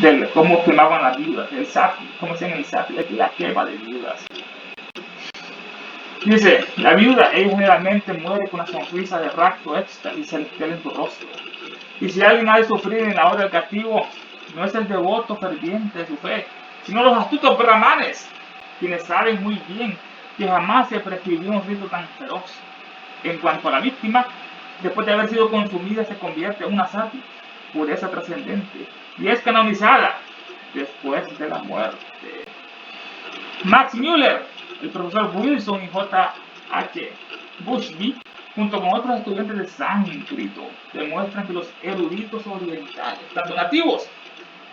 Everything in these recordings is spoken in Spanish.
de cómo quemaban las viudas, el sati, como decían el sati, la quema de viudas. Dice, la viuda, ella generalmente muere con una sonrisa de rapto éxtasis celestial en su rostro. Y si alguien ha de sufrir en la hora del castigo, no es el devoto ferviente de su fe, sino los astutos brahmanes, quienes saben muy bien que jamás se prescribió un rito tan feroz. En cuanto a la víctima, después de haber sido consumida se convierte en una sati, pureza trascendente, y es canonizada después de la muerte. Max Müller, el profesor Wilson y J.H. Bushby, junto con otros estudiantes de sánscrito, demuestran que los eruditos orientales, tanto nativos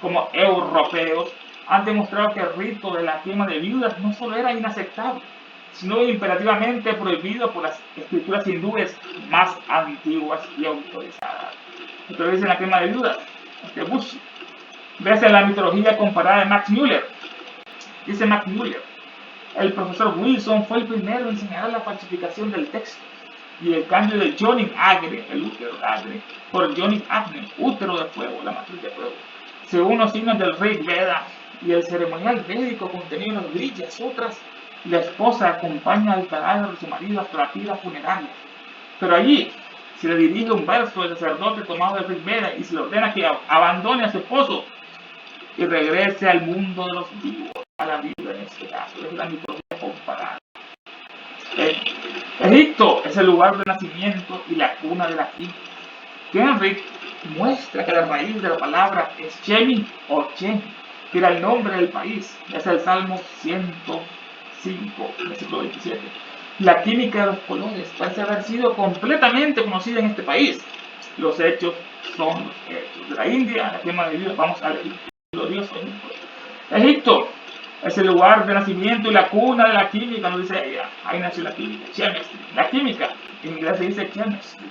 como europeos, han demostrado que el rito de la quema de viudas no solo era inaceptable, sino imperativamente prohibido por las escrituras hindúes más antiguas y autorizadas. Esto dice la quema de viudas, Bushby. Ves en la mitología comparada de Max Müller. Dice Max Müller, el profesor Wilson fue el primero en señalar la falsificación del texto y el cambio de Jonin Agre, el útero Agre, por Jonin Agni, útero de fuego, la matriz de fuego, según los signos del Rig Veda y el ceremonial védico contenido en los Griyas Sutras. La esposa acompaña al cadáver de su marido hasta la pila funeraria, pero allí se le dirige un verso del sacerdote tomado del Rig Veda y se le ordena que abandone a su esposo y regrese al mundo de los vivos, a la vida en este caso. Es la mitología comparada. Egipto es el lugar de nacimiento y la cuna de la química. Kenrick muestra que la raíz de la palabra es Chemi o Chen, que era el nombre del país. Es el Salmo 105, versículo 27. La química de los colores parece haber sido completamente conocida en este país. Los hechos son los hechos. De la India, la quema de viudas, vamos al glorioso Egipto. Egipto es el lugar de nacimiento y la cuna de la química, nos dice ella. Ahí nació la química, chemistry. La química, en inglés se dice chemistry.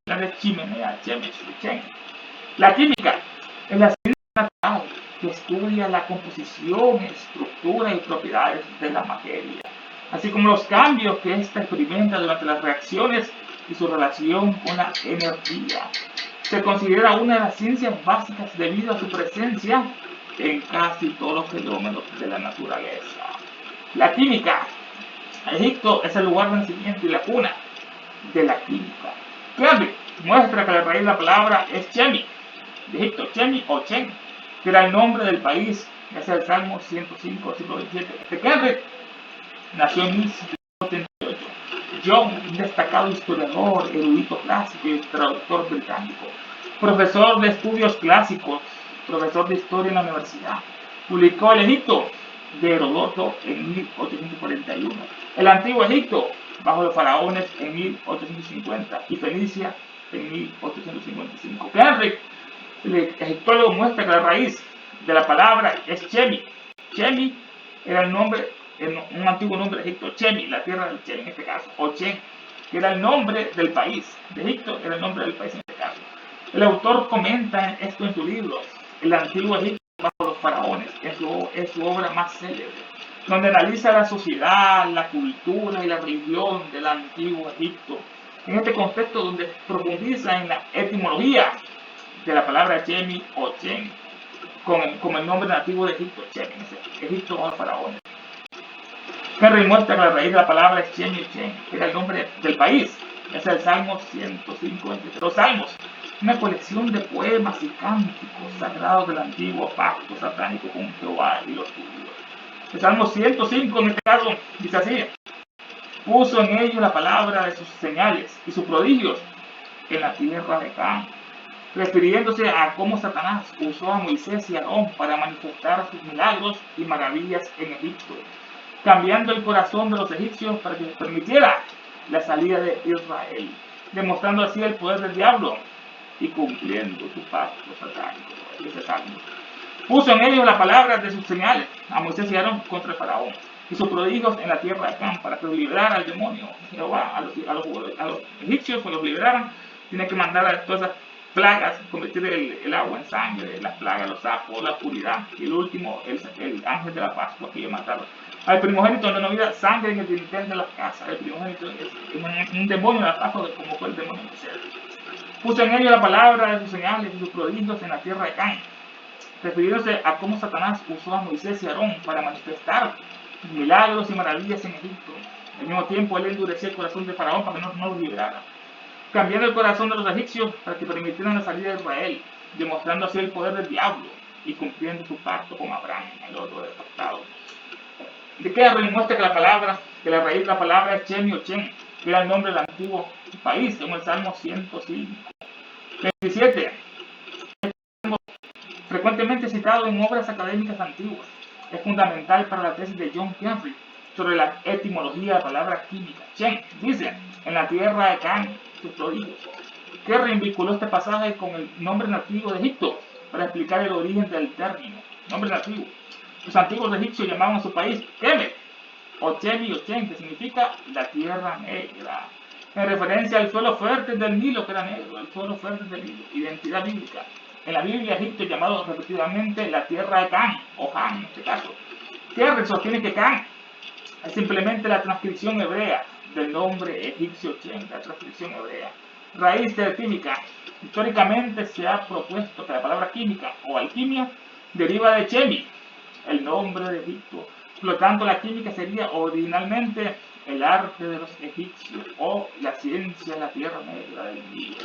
La de chimenea, chemistry, chem. La química es la ciencia natural que estudia la composición, estructura y propiedades de la materia, así como los cambios que ésta experimenta durante las reacciones y su relación con la energía. Se considera una de las ciencias básicas debido a su presencia en casi todos los fenómenos de la naturaleza. La química. Egipto es el lugar de nacimiento y la cuna de la química. Kenrick muestra que la raíz de la palabra es Chemi, de Egipto, Chemi o Chen, que era el nombre del país. Es el Salmo 105, versículo 27. Kenrick nació en 1778. John, un destacado historiador, erudito clásico y traductor británico, profesor de estudios clásicos, profesor de historia en la universidad. Publicó El Egipto de Heródoto en 1841, el Antiguo Egipto bajo los faraones en 1850 y Fenicia en 1855. Kenrick, el egiptólogo, muestra que la raíz de la palabra es Chemi. Chemi era el nombre, un antiguo nombre de Egipto, Chemi, la tierra del Chen en este caso, o Chen, que era el nombre del país. De Egipto era el nombre del país en este caso. El autor comenta esto en su libro, El Antiguo Egipto bajo los faraones, es su obra más célebre, donde analiza la sociedad, la cultura y la religión del Antiguo Egipto. En este contexto donde profundiza en la etimología de la palabra Chemi o Chen, como el nombre nativo de Egipto, Chemi, Egipto bajo los faraones. Henry muestra que la raíz de la palabra es Chemi o Chen, que era el nombre del país. Es el Salmo 105. Los Salmos, una colección de poemas y cánticos sagrados del antiguo pacto satánico con Jehová y los judíos. El Salmo 105 en este caso dice así: puso en ellos la palabra de sus señales y sus prodigios en la tierra de Canaán, refiriéndose a cómo Satanás usó a Moisés y a Aarón para manifestar sus milagros y maravillas en Egipto, cambiando el corazón de los egipcios para que les permitiera la salida de Israel, demostrando así el poder del diablo y cumpliendo su pacto satánico. Puso en ellos la palabra de sus señales a Moisés y a Aarón contra el faraón y sus prodigios en la tierra de Canaán para que los liberara al demonio. Jehová a los egipcios, que los liberaran, tiene que mandar a todas esas plagas, convertir el agua en sangre, las plagas, los sapos, la oscuridad, y el último, el ángel de la Pascua, que iba a matarlo. Al primogénito no había sangre en el dintel de las casas. El primogénito es un demonio de la Pascua, como fue el demonio de Moisés. Puso en ellos la palabra de sus señales y sus prodigios en la tierra de Canaán refiriéndose a cómo Satanás usó a Moisés y Aarón para manifestar milagros y maravillas en Egipto. Al mismo tiempo, él endureció el corazón de Faraón para que no los liberara, cambiando el corazón de los egipcios para que permitieran la salida de Israel, demostrando así el poder del diablo y cumpliendo su pacto con Abraham, el otro del pactado. ¿De qué demuestra que la raíz de la palabra es Chemi o Chen, que era el nombre del antiguo país, según el Salmo 105? 27. Frecuentemente citado en obras académicas antiguas, es fundamental para la tesis de John Henry sobre la etimología de la palabra química. Chen dice, en la tierra de Canaán, sus prodigios. Henry vinculó este pasaje con el nombre nativo de Egipto para explicar el origen del término. Nombre nativo. Los antiguos egipcios llamaban a su país Kemet, o Chemi o Chen, que significa la tierra negra, en referencia al suelo fértil del Nilo, que era negro, el suelo fértil del Nilo, identidad bíblica. En la Biblia, Egipto es llamado repetidamente la tierra de Can, o Han en este caso. Henry sostiene que Can es simplemente la transcripción hebrea del nombre egipcio Chen, la transcripción hebrea. Raíz de química. Históricamente se ha propuesto que la palabra química o alquimia deriva de Chemi, el nombre de Egipto. Por lo tanto, la química sería originalmente el arte de los egipcios o la ciencia de la tierra negra del Nilo.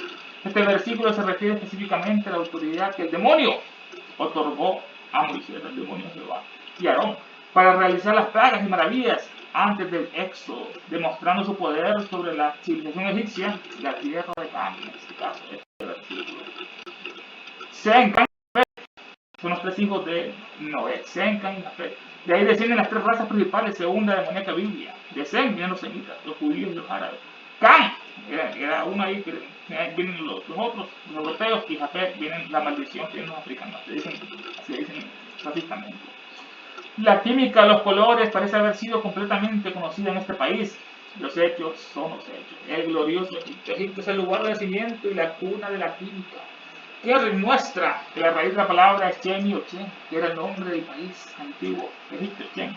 Este versículo se refiere específicamente a la autoridad que el demonio otorgó a Moisés, el demonio Jehová, y Aarón, para realizar las plagas y maravillas antes del éxodo, demostrando su poder sobre la civilización egipcia y la tierra de Canaán, en este caso, este versículo. Sem, Cam y Jafet son los tres hijos de Noé, Sem, Cam y Jafet. De ahí descienden las tres razas principales según la demoníaca Biblia. De Sem vienen los semitas, los judíos y los árabes. Cam era uno ahí que vienen los otros, los europeos, y Jafet vienen la maldición, vienen los africanos, así dicen racistamente. La química de los colores parece haber sido completamente conocida en este país. Los hechos son los hechos. El glorioso Egipto. Egipto es el lugar de nacimiento y la cuna de la química. Que demuestra que la raíz de la palabra es Chemi o Chen, que era el nombre del país antiguo, Egipto, Chen.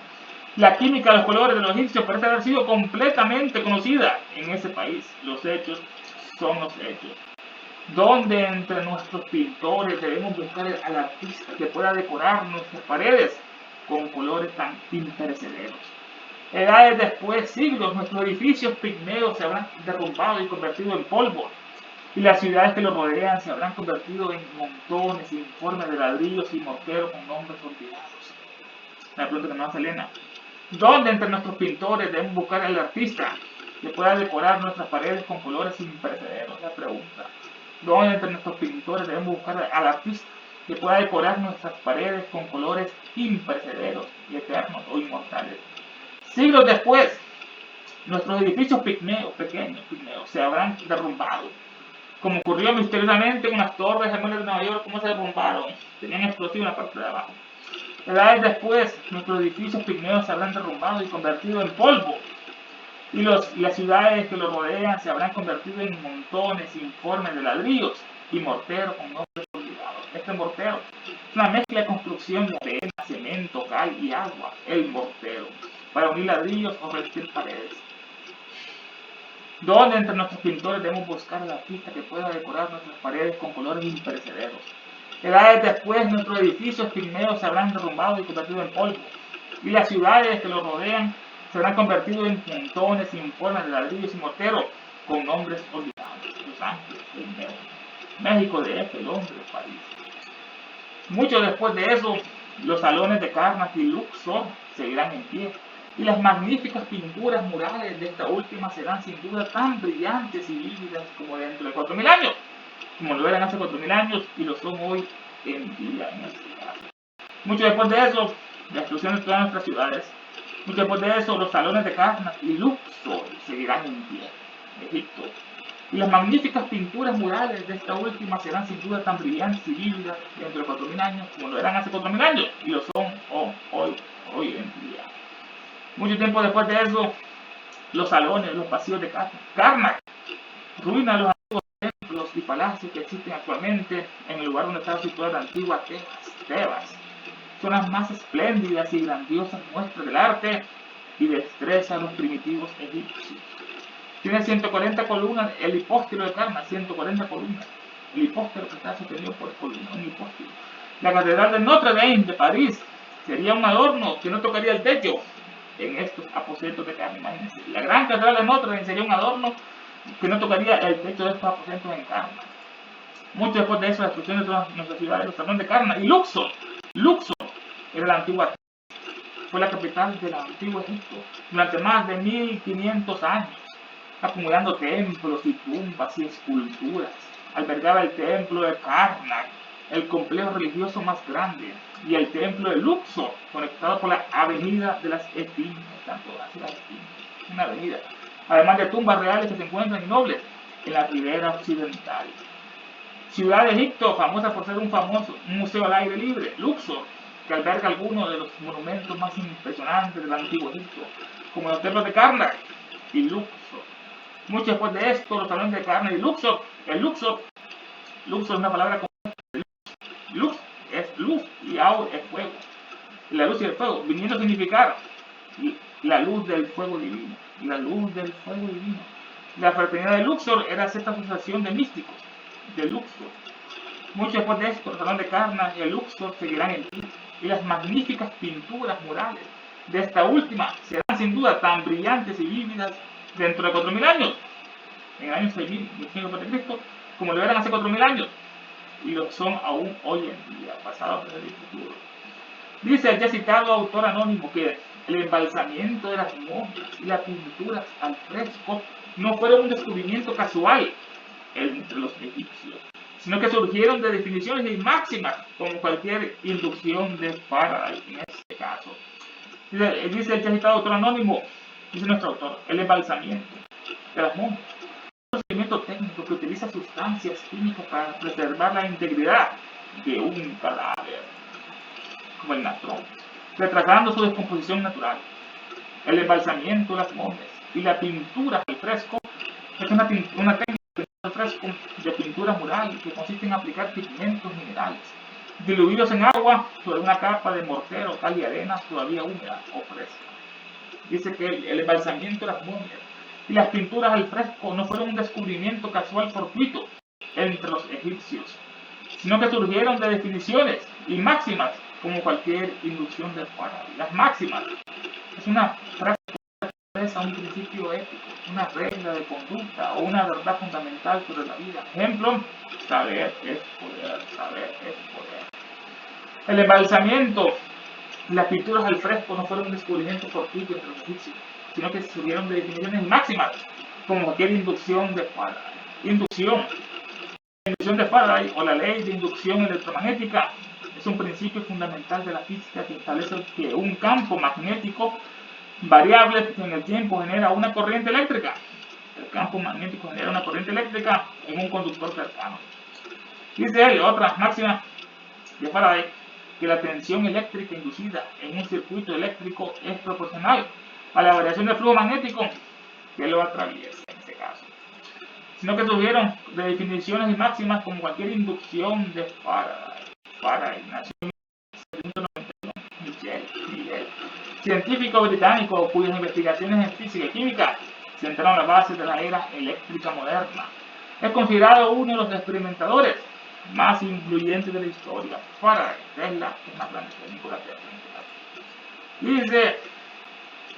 La química de los colores de los egipcios parece haber sido completamente conocida en ese país. Los hechos son los hechos. ¿Dónde entre nuestros pintores debemos buscar al artista que pueda decorar nuestras paredes con colores tan imperecederos? Edades después, siglos, nuestros edificios pigmeos se habrán derrumbado y convertido en polvo, y las ciudades que los rodean se habrán convertido en montones informes de ladrillos y morteros con nombres olvidados. La pregunta que me hace Elena: ¿dónde entre nuestros pintores debemos buscar al artista que pueda decorar nuestras paredes con colores imperecederos? La pregunta. ¿Dónde entre nuestros pintores debemos buscar al artista que pueda decorar nuestras paredes con colores imperecederos y eternos o inmortales? Siglos después, nuestros edificios pequeños, se habrán derrumbado, como ocurrió misteriosamente con las torres gemelas de Nueva York. ¿Cómo se derrumbaron? Tenían explosivo en la parte de abajo. Edades después, nuestros edificios pigmeos se habrán derrumbado y convertido en polvo, y las ciudades que los rodean se habrán convertido en montones informes de ladrillos y morteros con nombres olvidados. Este mortero es una mezcla de construcción de arena, cemento, cal y agua, el mortero, para unir ladrillos o revestir paredes. ¿Dónde entre nuestros pintores debemos buscar al artista que pueda decorar nuestras paredes con colores imperecederos? Edades después, nuestros edificios pigmeos se habrán derrumbado y convertido en polvo, y las ciudades que los rodean se habrán convertido en montones informes de ladrillos y morteros con nombres olvidados. Los Ángeles, México DF, Londres, París. Mucho después de eso, los salones de Karnak y Luxor seguirán en pie, y las magníficas pinturas murales de esta última serán sin duda tan brillantes y vívidas como dentro de 4.000 años, como lo eran hace 4.000 años y lo son hoy en día en este caso. Mucho después de eso, la destrucción de todas nuestras ciudades. Mucho después de eso, los salones de Karnak y Luxor seguirán en pie, Egipto. Y las magníficas pinturas murales de esta última serán sin duda tan brillantes y vívidas dentro de 4.000 años como lo eran hace 4.000 años y lo son hoy en día. Mucho tiempo después de eso, los salones, los pasillos de Karnak, ruinas de los antiguos templos y palacios que existen actualmente en el lugar donde estaba situada la antigua Tebas, son las más espléndidas y grandiosas muestras del arte y destreza de los primitivos egipcios. Tiene 140 columnas, el hipóstilo de Karnak, 140 columnas. El hipóstilo que está sostenido por columnas, un hipóstilo. La Catedral de Notre Dame de París sería un adorno que no tocaría el techo en estos aposentos de carne, imagínense. La Gran Catedral de Notre Dame sería un adorno que no tocaría el techo de estos aposentos en carne. Mucho después de eso, la destrucción de todas nuestras ciudades, los salones de carne. Y Luxor era la antigua, fue la capital del antiguo Egipto durante más de 1500 años, acumulando templos y tumbas y esculturas. Albergaba el templo de Karnak, el complejo religioso más grande, y el templo de Luxor, conectado por la avenida de las Esfinges, tanto hacia las Esfinges, una avenida, además de tumbas reales que se encuentran innobles en la ribera occidental. Ciudad de Egipto, famosa por ser un museo al aire libre, Luxor, que alberga algunos de los monumentos más impresionantes del antiguo Egipto, como los templos de Karnak y Luxor. Mucho después de esto, los salones de Karnak y Luxor, Luxor es una palabra compuesta de luz es luz y aur es fuego. La luz y el fuego, viniendo a significar la luz del fuego divino, la luz del fuego divino. La fraternidad de Luxor era cierta asociación de místicos de Luxor. Mucho después de esto, los salones de Karnak y el Luxor seguirán en pie, y las magníficas pinturas murales de esta última serán sin duda tan brillantes y vívidas dentro de 4000 años, en el año 6000, 1500 a.C., como lo eran hace 4000 años, y lo son aún hoy en día, pasado, presente y futuro. Dice el ya citado autor anónimo que el embalsamiento de las momias y las pinturas al fresco no fueron un descubrimiento casual entre los egipcios, sino que surgieron de definiciones y máximas, como cualquier inducción de Faraday en este caso. Dice el ya citado autor anónimo, dice nuestro autor, el embalsamiento de las momias, un procedimiento técnico que utiliza sustancias químicas para preservar la integridad de un cadáver, como el natrón, retrasando su descomposición natural. El embalsamiento de las momias y la pintura al fresco es una técnica al fresco de pintura mural que consiste en aplicar pigmentos minerales diluidos en agua sobre una capa de mortero, cal y arena todavía húmeda o fresca. Dice que el embalsamiento de las momias y las pinturas al fresco no fueron un descubrimiento casual fortuito entre los egipcios, sino que surgieron de definiciones y máximas como cualquier inducción de Faraday. Las máximas es una frase que expresa un principio ético, una regla de conducta o una verdad fundamental sobre la vida. Ejemplo, saber es poder, saber es poder. El embalsamiento y las pinturas al fresco no fueron un descubrimiento fortuito entre los egipcios, sino que surgieron de definiciones máximas como cualquier inducción de Faraday. Inducción. La inducción de Faraday o la ley de inducción electromagnética es un principio fundamental de la física que establece que un campo magnético variable en el tiempo genera una corriente eléctrica. El campo magnético genera una corriente eléctrica en un conductor cercano. Dice él, otra máxima de Faraday, que la tensión eléctrica inducida en un circuito eléctrico es proporcional a la variación del flujo magnético que lo atraviesa en este caso, sino que surgieron de definiciones y máximas como cualquier inducción de Faraday. Faraday nació en 1791, Miguel, científico británico cuyas investigaciones en física y química sentaron las bases de la era eléctrica moderna. Es considerado uno de los experimentadores más influyentes de la historia. Faraday, Tesla, es más grande que Nikola Tesla. Dice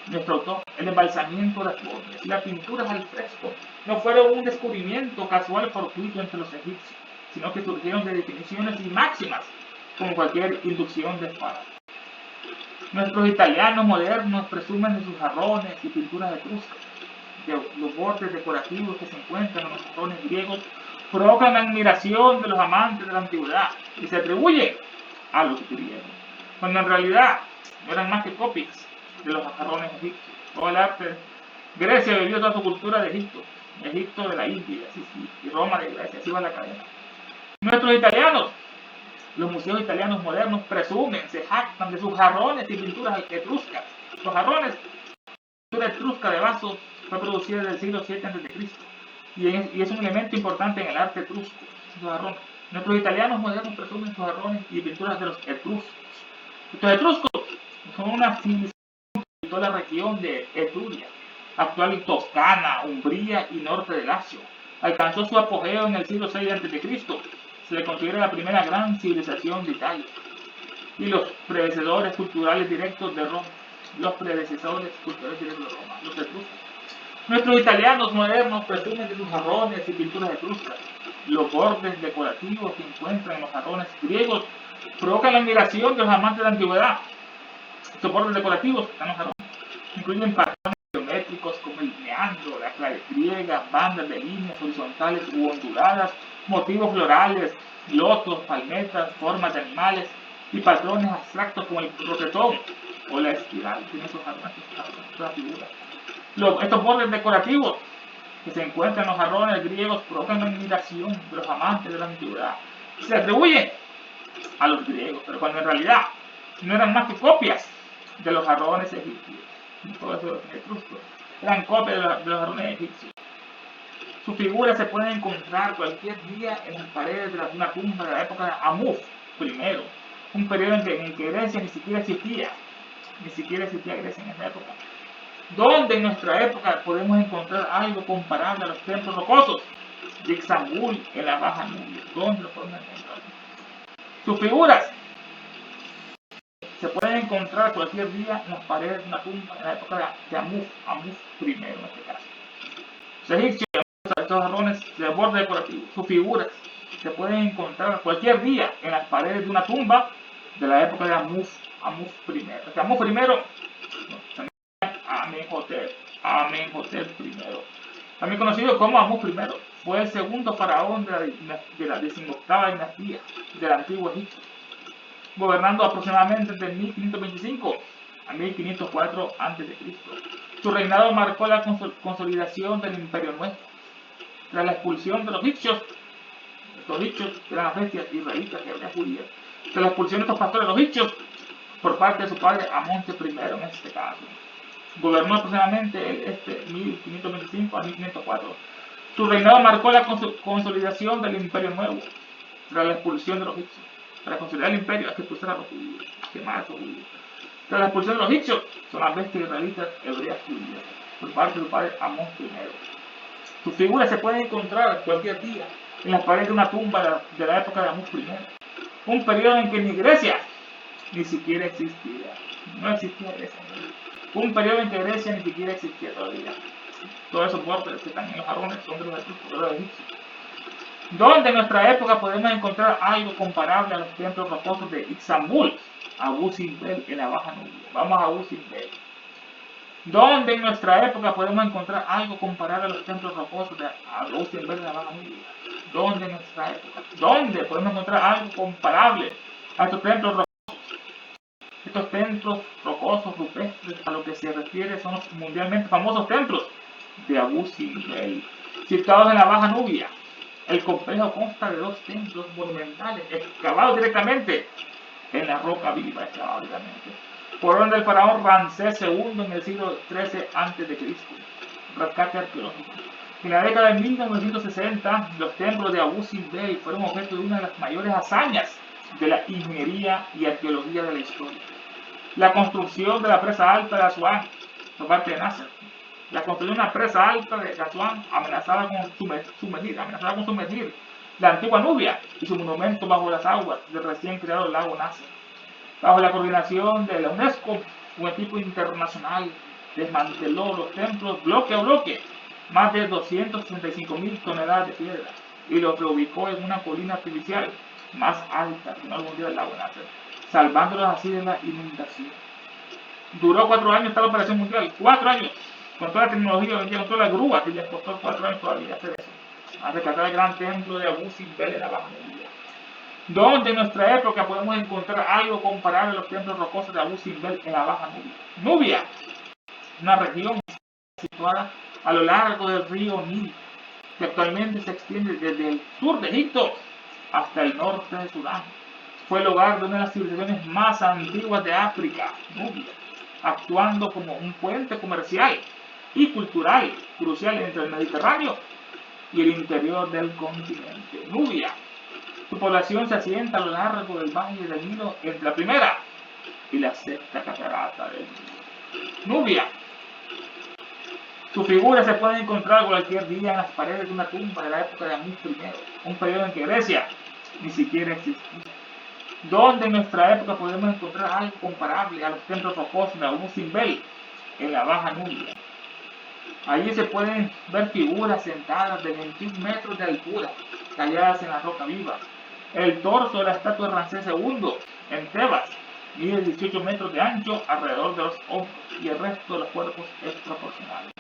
nuestro autor, el embalsamiento de las momias y las pinturas al fresco no fueron un descubrimiento casual fortuito entre los egipcios, sino que surgieron de definiciones y máximas, como cualquier inducción de Faraday. Nuestros italianos modernos presumen de sus jarrones y pinturas etruscas, de los bordes decorativos que se encuentran en los jarrones griegos, provocan la admiración de los amantes de la antigüedad y se atribuyen a los griegos, cuando en realidad no eran más que copias de los jarrones egipcios. Todo el arte, Grecia bebió toda su cultura de Egipto, Egipto de la India, y Roma de Grecia, así va la cadena. Nuestros italianos, los museos italianos modernos presumen, se jactan de sus jarrones y pinturas etruscas. Los jarrones, la pintura etrusca de vaso fue producida desde el siglo VII a.C. y es un elemento importante en el arte etrusco, los jarrones. Nuestros italianos modernos presumen sus jarrones y pinturas de los etruscos. Estos etruscos son una civilización de toda la región de Etruria, actual Toscana, Umbría y norte de Lacio. Alcanzó su apogeo en el siglo VI a.C., se le considera la primera gran civilización de Italia y los predecesores culturales directos de Roma. Los etruscos. Nuestros italianos modernos presumen de sus jarrones y pinturas etruscas. Los bordes decorativos que encuentran en los jarrones griegos provocan la admiración de los amantes de la antigüedad. Estos bordes decorativos que están en los jarrones incluyen patrones geométricos como el meandro, la clave griega, bandas de líneas horizontales u onduladas, motivos florales, lotos, palmetas, formas de animales y patrones abstractos como el rosetón o la espiral. Tiene esos jarrones, estas figuras. Estos bordes decorativos que se encuentran en los jarrones griegos provocan la admiración de los amantes de la antigüedad. Se atribuyen a los griegos, pero cuando en realidad no eran más que copias de los jarrones egipcios. Todo eso etruscos eran copias de los jarrones egipcios. Sus figuras se pueden encontrar cualquier día en las paredes de una tumba de la época de Amuf I, un periodo en el que Grecia ni siquiera existía. Ni siquiera existía Grecia en esa época. Donde en nuestra época podemos encontrar algo comparable a los templos rocosos de Estambul en la Baja Nubia. ¿Dónde lo podemos encontrar? Sus figuras se pueden encontrar cualquier día en las paredes de una tumba en la época de Amuf I en este caso. Los egipcios, estos jarrones de borde decorativo, sus figuras se pueden encontrar cualquier día en las paredes de una tumba de la época de Amuf I. Amuf I, Amenhotep I, también conocido como Amuf I, fue el segundo faraón de la 18ª dinastía del antiguo Egipto, gobernando aproximadamente entre 1525 a 1504 a.C. Su reinado marcó la consolidación del Imperio Nuevo. Tras la expulsión de los egipcios, estos egipcios eran las bestias israelitas que había judías, tras la expulsión de estos pastores los egipcios por parte de su padre Amonte I en este caso. Gobernó aproximadamente 1525 a 1504. Su reinado marcó la consolidación del Imperio Nuevo tras la expulsión de los egipcios. Para consolidar el imperio hay que expulsar a los judíos, quemar a los judíos. Tras la expulsión de los egipcios son las bestias israelitas hebreas judías por parte de su padre Amón I. Sus figuras se pueden encontrar cualquier día en las paredes de una tumba de la época de Amón I, un periodo en que ni Grecia ni siquiera existía. No existía Grecia. Un periodo en que Grecia ni siquiera existía todavía. Todos esos bordes que están en los jarrones son de los egipcios. Donde en nuestra época podemos encontrar algo comparable a los templos rocosos de Istambul, Abu Simbel en la Baja Nubia. Vamos a Abu Simbel. Donde en nuestra época podemos encontrar algo comparable a los templos rocosos de Abu Simbel en la Baja Nubia. Donde en nuestra época. Donde podemos encontrar algo comparable a estos templos rocosos. Estos templos rocosos rupestres a lo que se refiere son los mundialmente famosos templos de Abu Simbel, situados en la Baja Nubia. El complejo consta de dos templos monumentales excavados directamente en la roca viva, por orden del faraón Ramsés II en el siglo XIII a.C. Rescate arqueológico. En la década de 1960, los templos de Abu Simbel fueron objeto de una de las mayores hazañas de la ingeniería y arqueología de la historia. La construcción de la presa alta de Asuán por parte de Nasser. La construcción de una presa alta de Asuán amenazaba con sumergir la antigua Nubia y su monumento bajo las aguas del recién creado lago Nasser. Bajo la coordinación de la UNESCO, un equipo internacional desmanteló los templos bloque a bloque, más de 235.000 toneladas de piedra, y los reubicó en una colina artificial más alta que no algún día del lago Nasser, salvándolos así de la inundación. Duró 4 años esta operación mundial, 4 años, con toda la tecnología, con toda la grúa que les costó 4 años todavía hacer eso, a rescatar el gran templo de Abu Simbel en la Baja Nubia. Donde en nuestra época podemos encontrar algo comparable a los templos rocosos de Abu Simbel en la Baja Nubia. Nubia, una región situada a lo largo del río Nilo, que actualmente se extiende desde el sur de Egipto hasta el norte de Sudán. Fue el hogar de una de las civilizaciones más antiguas de África, Nubia, actuando como un puente comercial y cultural crucial entre el Mediterráneo y el interior del continente. Nubia. Su población se asienta a lo largo del valle del Nilo entre la primera y la sexta catarata del Nilo. Nubia. Sus figuras se pueden encontrar cualquier día en las paredes de una tumba de la época de Amón I, un periodo en que Grecia ni siquiera existía. Donde en nuestra época podemos encontrar algo comparable a los templos rocosos de Abu Simbel en la Baja Nubia. Allí se pueden ver figuras sentadas de 21 metros de altura, talladas en la roca viva. El torso de la estatua de Ramsés II en Tebas mide 18 metros de ancho alrededor de los hombros y el resto de los cuerpos es proporcional.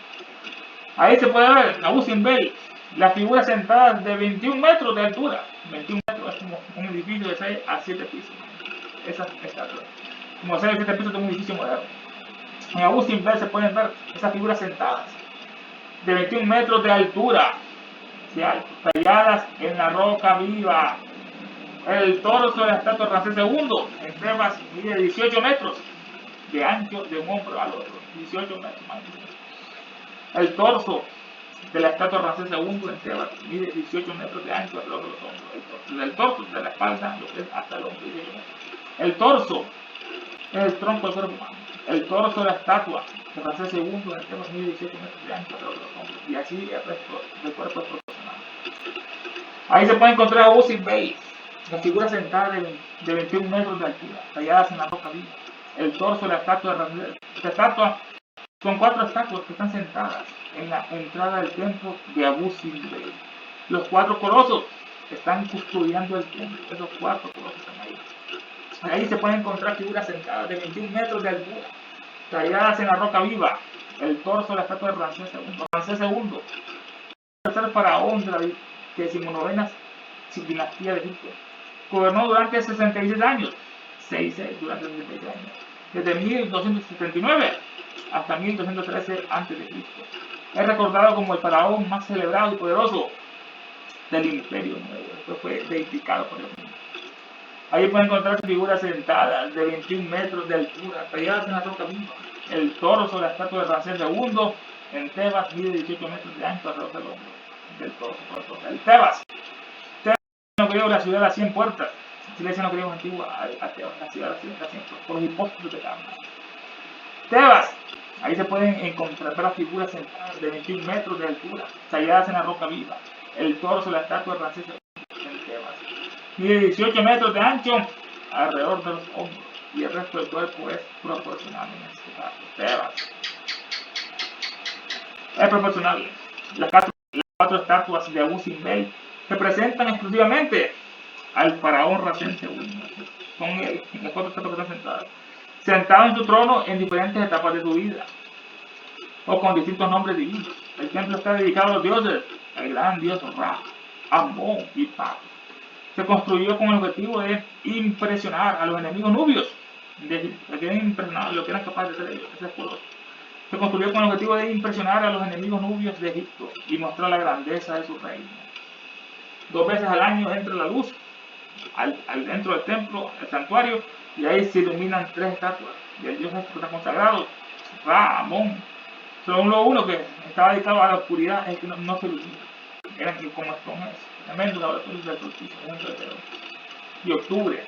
Ahí se puede ver en Abu Simbel las figuras sentadas de 21 metros de altura. 21 metros es como un edificio de 6 a 7 pisos. Esas estatuas. Como 6 a 7 pisos de un edificio moderno. En Abu Simbel se pueden ver esas figuras sentadas de 21 metros de altura, talladas en la roca viva. El torso de la estatua de Ramsés II en Tebas mide 18 metros de ancho de un hombro al otro. 18 metros más. El torso de la estatua de Ramsés II en Tebas mide 18 metros de ancho alrededor de los hombros. Del torso, de la espalda, lo que es hasta el hombro, 18 metros. El torso es el tronco del cuerpo humano. El torso de la estatua de Ramsés II en Tebas mide 18 metros de ancho alrededor de los hombros. Y así el resto del cuerpo es proporcional. Ahí se puede encontrar a Abu Simbel, las figuras sentadas de 21 metros de altura, talladas en la roca viva. El torso de la estatua de Ramsés. Esta estatua son 4 estatuas que están sentadas en la entrada del templo de Abu Simbel. Los 4 colosos están custodiando el templo. Esos 4 colosos están ahí. Ahí se pueden encontrar figuras sentadas de 21 metros de altura, talladas en la roca viva. El torso de la estatua de Ramsés II. Ramsés II, el tercer faraón de la 19ª dinastía de Egipto. Gobernó durante 66 años. 66 durante 66 años. Desde 1279 hasta 1213 a.C. Es recordado como el faraón más celebrado y poderoso del Imperio Nuevo. Esto fue dedicado por Dios mismo. Ahí pueden encontrarse figuras sentadas de 21 metros de altura, talladas en la roca viva. El torso de la estatua de Ramsés II en Tebas mide 18 metros de ancho alrededor del hombro. Del torso. El Tebas. Tebas no creo la ciudad de las 100 puertas. Si le dicen no creo antigua a Tebas, la ciudad de las 100 puertas, por los hipóstasis de Carmen. Tebas. Ahí se pueden encontrar las figuras sentadas de 21 metros de altura, talladas en la roca viva. El torso de la estatua de Ramsés II en Tebas mide 18 metros de ancho alrededor de los hombros y el resto del cuerpo es proporcional en este caso. Tebas es proporcional. Las 4 estatuas de Abu Simbel representan exclusivamente al faraón Ramsés II. Son las 4 estatuas que están sentadas. Sentado en su trono en diferentes etapas de su vida, o con distintos nombres divinos. El templo está dedicado a los dioses, el gran dios Ra, Amón y Pa. Se construyó con el objetivo de impresionar a los enemigos nubios, de impresionar lo que eran capaces de hacer ellos, ese pueblo. Se construyó con el objetivo de impresionar a los enemigos nubios de Egipto y mostrar la grandeza de su reino. 2 veces al año entra la luz dentro del templo, el santuario, y ahí se iluminan 3 estatuas del dios que está consagrado, Ra, Amón. Solo uno que estaba dedicado a la oscuridad es que no se ilumina. Eran como esponjas, tremendo laboratorio del solsticio, y octubre.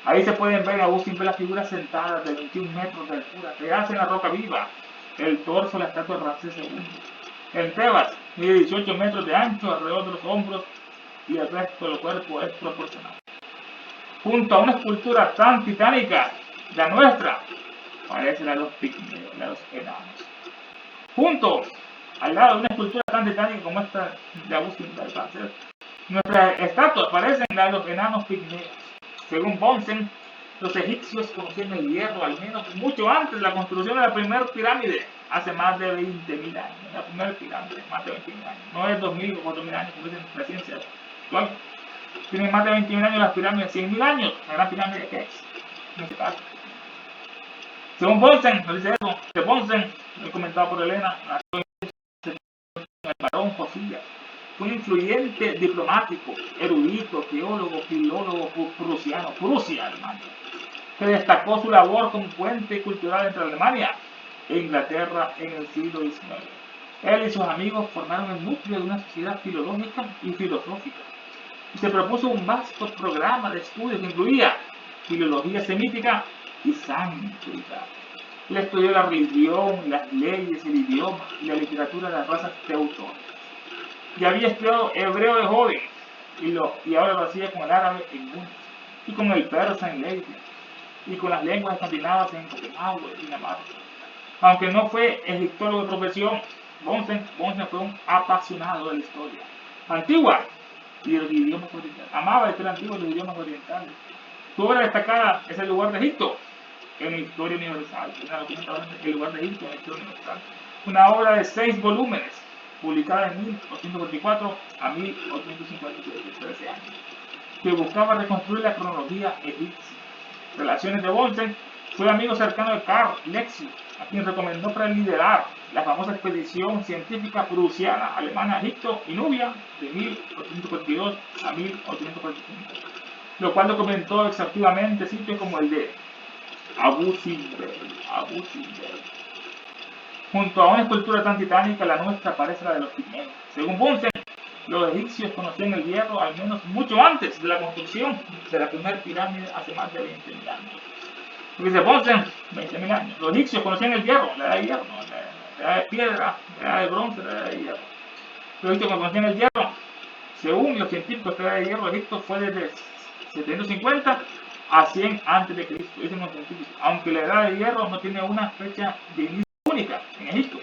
Ahí se pueden ver a Abu Simbel las figuras sentadas de 21 metros de altura, talladas en la roca viva. El torso de la estatua de Ramsés II. En Tebas mide 18 metros de ancho alrededor de los hombros y el resto del cuerpo es proporcional. Junto a una escultura tan titánica, la nuestra, parece la de los pigmeos, la de los enanos. Junto al lado de una escultura tan titánica como esta de Abu Simbel, nuestras estatuas parecen la de los enanos pigmeos. Según Bunsen, los egipcios conocían el hierro al menos mucho antes de la construcción de la primera pirámide, hace más de 20.000 años. La primera pirámide, más de 20.000 años. No es 2.000 o 4.000 años, como dicen la ciencia actual. Tienen más de 20.000 años las pirámides, 100.000 años, la gran pirámide de Keops, en este caso. Según Bunsen, nos dice eso, de Bunsen, comentado por Elena, el varón Josías. Fue un influyente diplomático, erudito, teólogo, filólogo prusiano, Prusia, Alemania, que destacó su labor como puente cultural entre Alemania e Inglaterra en el siglo XIX. Él y sus amigos formaron el núcleo de una sociedad filológica y filosófica, y se propuso un vasto programa de estudios que incluía filología semítica y sánscrita. Él estudió la religión, las leyes, el idioma y la literatura de las razas teutónicas. Y había estudiado hebreo de joven, y ahora lo hacía con el árabe en Munich, y con el persa en Leiden, y con las lenguas escandinavas en Copenhague, Dinamarca. Aunque no fue egiptólogo de profesión, Bunsen fue un apasionado de la historia antigua y de los idiomas orientales. Amaba la historia antigua y los idiomas orientales. Su obra destacada es El lugar de Egipto en la historia universal. El lugar de Egipto en la historia universal. Una obra de 6 volúmenes, publicada en 1844 a 1857, 13 años, que buscaba reconstruir la cronología egipcia. Relaciones de Bunsen. Fue amigo cercano de Karl Lexi, a quien recomendó para liderar la famosa expedición científica prusiana alemana a Egipto y Nubia de 1842 a 1845, lo cual documentó exhaustivamente sitios como el de Abu Simbel. Junto a una escultura tan titánica, la nuestra parece la de los pigmeos. Según Bunsen, los egipcios conocían el hierro al menos mucho antes de la construcción de la primera pirámide hace más de 20.000 años. Porque dice Bunsen, 20.000 años. Los egipcios conocían el hierro, la edad de hierro, la edad de piedra, la edad de bronce, la edad de hierro. Los egipcios conocían el hierro. Según los científicos, la edad de hierro de Egipto fue desde 750 a 100 antes de Cristo, dicen los científicos. Aunque la edad de hierro no tiene una fecha de inicio única en Egipto.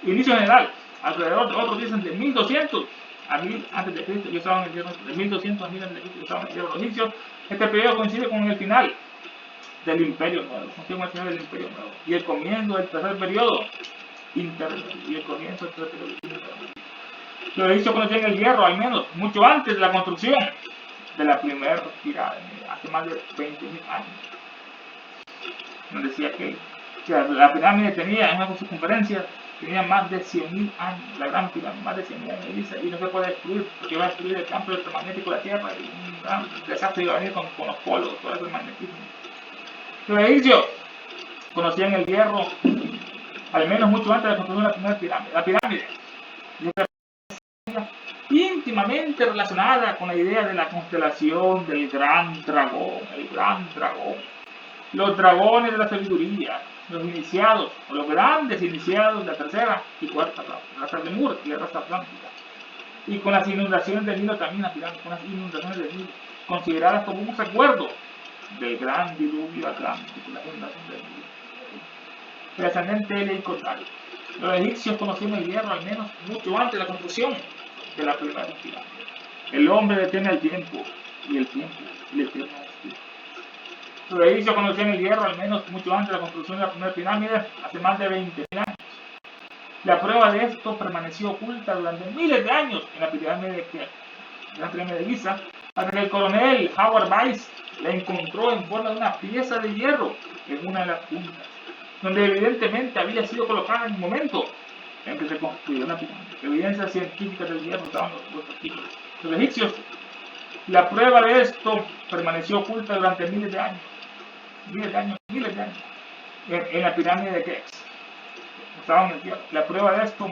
Inicio general, alrededor de otros dicen de 1200 a 1000 antes de Cristo, y usaban el hierro de 1200 a 1000 antes de Cristo, usaban el hierro los egipcios. Este periodo coincide con el final del Imperio Nuevo, y el comienzo del tercer periodo intermedio, Los egipcios conocían el hierro al menos mucho antes de la construcción de la primera pirámide, hace más de 20.000 años. Nos decía que la pirámide tenía en una circunferencia, tenía más de 100.000 años, la gran pirámide, más de 100.000 años, y no se puede destruir, porque va a destruir el campo electromagnético de la Tierra, y un gran desastre iba a venir con los polos, todo ese magnetismo. Los egipcios conocían el hierro al menos mucho antes de la construcción de la primera pirámide. La pirámide íntimamente relacionada con la idea de la constelación del gran dragón, el gran dragón. Los dragones de la sabiduría, los iniciados, o los grandes iniciados de la tercera y cuarta raza de Lemur y la raza atlántica. Y con las inundaciones del Nilo también la pirámide, con las inundaciones del Nilo, consideradas como un recuerdo del gran diluvio atlántico, la fundación del Nilo. El ascendente L. Los egipcios conocían el hierro al menos mucho antes de la construcción de la primera pirámide. El hombre detiene el tiempo y el tiempo le tiene a espíritu. Los egipcios conocían el hierro al menos mucho antes de la construcción de la primera pirámide, hace más de 20.000 años. La prueba de esto permaneció oculta durante miles de años en la pirámide de Giza, hasta que el coronel Howard Weiss la encontró en forma de una pieza de hierro en una de las puntas, donde evidentemente había sido colocada en el momento en que se construyó una pirámide. Evidencias científicas del hierro estaban los artículos. Los egipcios, la prueba de esto permaneció oculta durante miles de años, en la pirámide de Keops. Estaban en el hierro. La prueba de esto,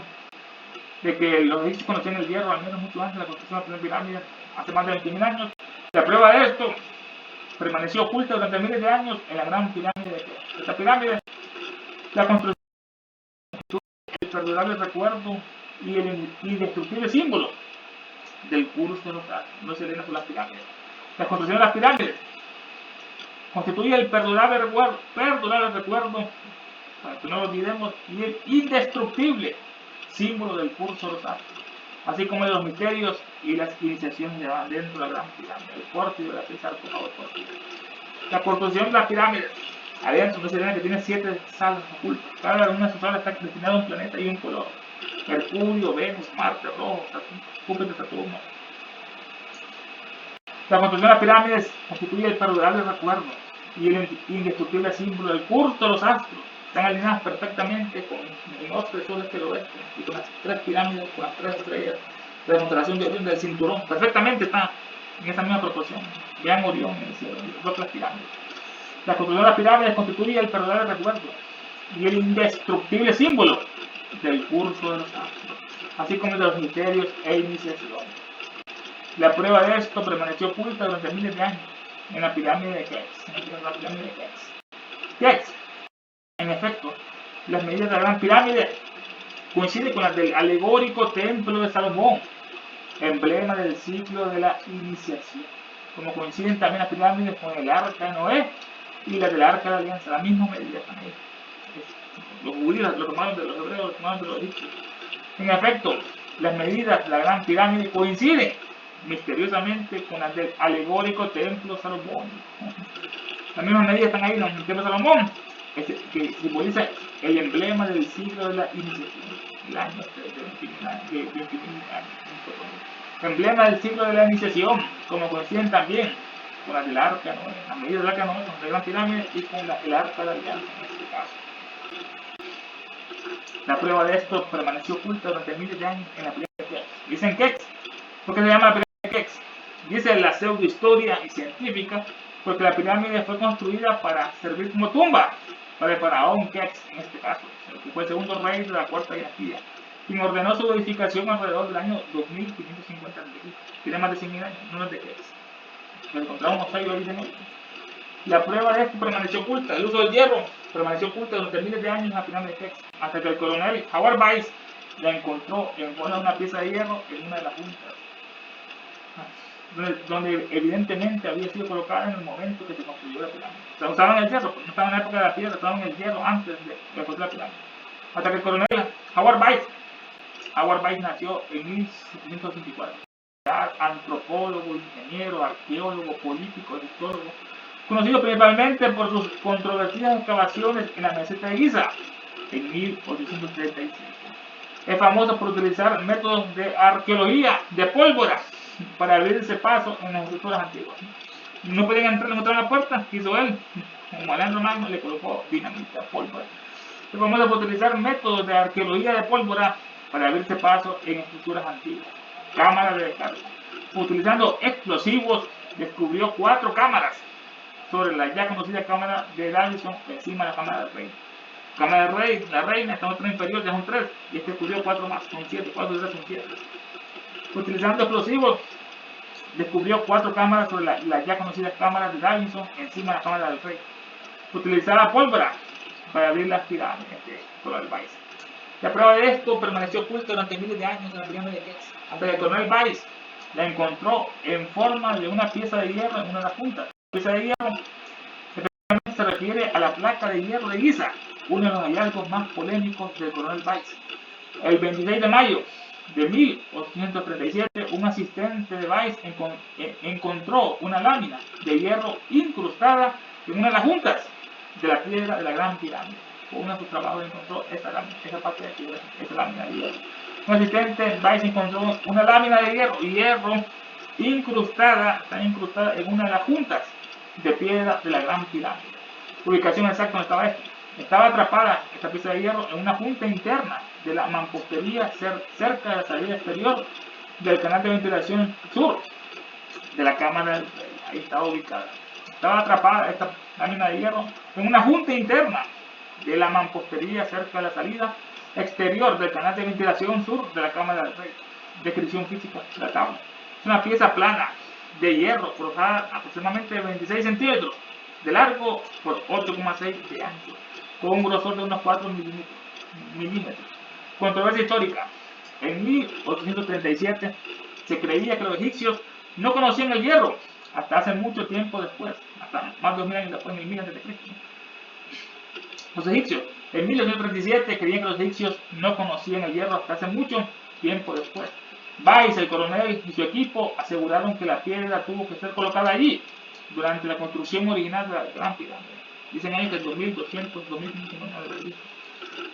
de que los egipcios conocían el hierro al menos mucho antes de la construcción de la primera pirámide, hace más de 20.000 años, la prueba de esto permaneció oculta durante miles de años en la gran pirámide de Keops. Esta pirámide, la construcción, el perdurable recuerdo y el indestructible símbolo del curso de los astros. No se leen por las pirámides. La construcción de las pirámides constituye el perdurable recuerdo, para que no lo olvidemos, y el indestructible símbolo del curso de los astros, así como de los misterios y las iniciaciones de dentro de la gran pirámide, el pórtico de la sarcófago. La construcción de las pirámides, adentro no se ve que tiene 7 salas ocultas. Cada una de esas salas está destinada a un planeta y un color: Mercurio, Venus, Marte, Rojo, Júpiter, Saturno. La construcción de las pirámides constituye el perdurable recuerdo y el indestructible símbolo del curso de los astros. Están alineadas perfectamente con el norte, el sur, este y el oeste, y con las 3 pirámides, con las 3 estrellas de la constelación de Orión, del cinturón. Perfectamente está en esa misma proporción. Vean Orión en el cielo, las pirámides. La construcción de las pirámides constituye el perdurable recuerdo y el indestructible símbolo del curso de los astros, así como de los misterios e iniciaciones. La prueba de esto permaneció oculta durante miles de años en la pirámide de Keops. En efecto, las medidas de la gran pirámide coinciden con las del alegórico templo de Salomón, emblema del ciclo de la iniciación. Como coinciden también las pirámides con el arca de Noé y la del arca de la alianza, la misma medida están ahí. Los judíos lo tomaron de los hebreos, lo tomaron de los egipcios. En efecto, las medidas de la gran pirámide coinciden misteriosamente con las del alegórico templo salomónico. Las mismas medidas están ahí en el templo Salomón, que simboliza el emblema del siglo de la iniciación, el año de 21.000 años. Emblema del siglo de la iniciación, como coinciden también con las del arca, ¿no? Las medidas del arca, ¿no? Con la gran pirámide y con el arca de la alianza en este caso. La prueba de esto permaneció oculta durante miles de años en la pirámide de Keops. Dicen Keops, ¿por qué se llama la pirámide de Keops? Dice la pseudohistoria y científica, porque la pirámide fue construida para servir como tumba para el faraón Keops, en este caso, que fue el segundo rey de la cuarta dinastía, quien ordenó su edificación alrededor del año 2550 a.C. Tiene más de 100.000 años, no es de Keops. Lo encontramos un mosaico ahí de nuevo. La prueba de esto permaneció oculta. El uso del hierro permaneció oculta durante miles de años en la pirámide de Keops, hasta que el coronel Howard Weiss la encontró en forma de una pieza de hierro en una de las juntas, donde evidentemente había sido colocada en el momento que se construyó la pirámide. O sea, usaban el hierro, no estaban en la época de la piedra, usaban el hierro antes de construir la pirámide. Hasta que el coronel Howard Weiss nació en 1784. Antropólogo, ingeniero, arqueólogo, político, egiptólogo, conocido principalmente por sus controvertidas excavaciones en la meseta de Giza en 1835. Es famoso por utilizar métodos de arqueología de pólvora para abrirse paso en las estructuras antiguas. No podían entrar, no encontraban la puerta, ¿qué hizo él? Como Alejandro Magno le colocó dinamita, pólvora. Es famoso por utilizar métodos de arqueología de pólvora para abrirse paso en estructuras antiguas. Cámaras de descarga. Utilizando explosivos, descubrió 4 cámaras sobre la ya conocida cámara de Davison encima de la cámara del rey. Cámara del rey, la reina, está en otra inferior, ya son 3, y este descubrió 4 más, son 7, 4 de 3 son 7. Utilizando explosivos, descubrió 4 cámaras sobre la ya conocida cámara de Davison encima de la cámara del rey. Utilizaba pólvora para abrir las pirámides de Coronel Weiss. La prueba de esto permaneció oculta durante miles de años en la pirámide de Keops, hasta que Coronel Weiss la encontró en forma de una pieza de hierro en una de las puntas. La pieza de hierro efectivamente se refiere a la placa de hierro de Giza, uno de los hallazgos más polémicos del Coronel Weiss. El 26 de mayo de 1837, un asistente de Weiss encontró una lámina de hierro incrustada en una de las juntas de la piedra de la gran pirámide. Por uno de sus trabajos encontró esa parte de piedra, esa lámina de hierro. Un asistente Weiss encontró una lámina de hierro incrustada en una de las juntas de piedra de la gran pirámide. Ubicación exacta donde estaba esto. Estaba atrapada esta pieza de hierro en una junta interna de la mampostería cerca de la salida exterior del canal de ventilación sur de la cámara del rey. Ahí estaba ubicada. Estaba atrapada esta lámina de hierro en una junta interna de la mampostería cerca de la salida exterior del canal de ventilación sur de la cámara del rey. Descripción física de la tabla. Es una pieza plana de hierro forjada aproximadamente de 26 centímetros de largo por 8,6 de ancho, con un grosor de unos 4 milímetros. Controversia histórica. En 1837 se creía que los egipcios no conocían el hierro hasta hace mucho tiempo después, hasta más de 2000 años después, en el 1000 a.C. Los egipcios en 1837 creían que los egipcios no conocían el hierro hasta hace mucho tiempo después. Weiss, el coronel y su equipo aseguraron que la piedra tuvo que ser colocada allí durante la construcción original de la gran pirámide. Dicen ellos que en 2200, 2500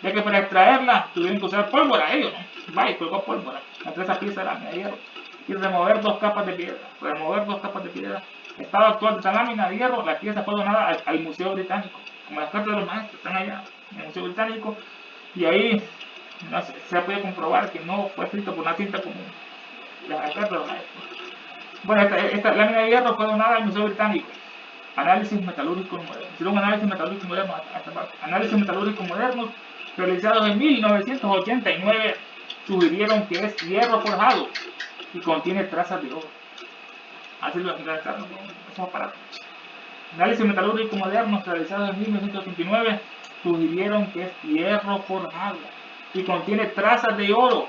ya que para extraerla tuvieron que usar pólvora ellos, ¿no? Weiss colocó pólvora entre esa pieza de lámina de hierro y remover 2 capas de piedra. Estado actual de esa lámina de hierro, la pieza fue donada al Museo Británico, como las cartas de los maestros están allá en el Museo Británico, y ahí no se puede comprobar que no fue escrito por una tinta común, las cartas de los maestros. Bueno, esta lámina de hierro fue donada al Museo Británico. Análisis metalúrgicos modernos. Hicieron un análisis metalúrgico moderno a esta parte. Análisis metalúrgicos modernos realizados en 1989 sugirieron que es hierro forjado y contiene trazas de oro. Así lo realizaron esos aparatos. Análisis metalúrgicos modernos realizados en 1989 sugirieron que es hierro forjado y contiene trazas de oro.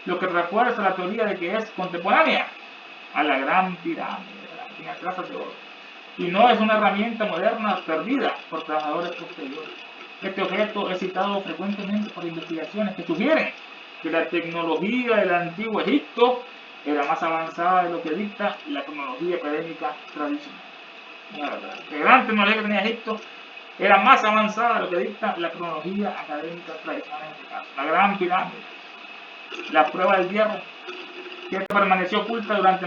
lo que refuerza la teoría de que es contemporánea a la Gran Pirámide, en la Plaza de Oro, y no es una herramienta moderna perdida por trabajadores posteriores. Este objeto es citado frecuentemente por investigaciones que sugieren que la tecnología del antiguo Egipto era más avanzada de lo que dicta la cronología académica tradicional. La gran tecnología que tenía Egipto era más avanzada de lo que dicta la cronología académica tradicional en este caso. La Gran Pirámide, la prueba del hierro, que permaneció oculta durante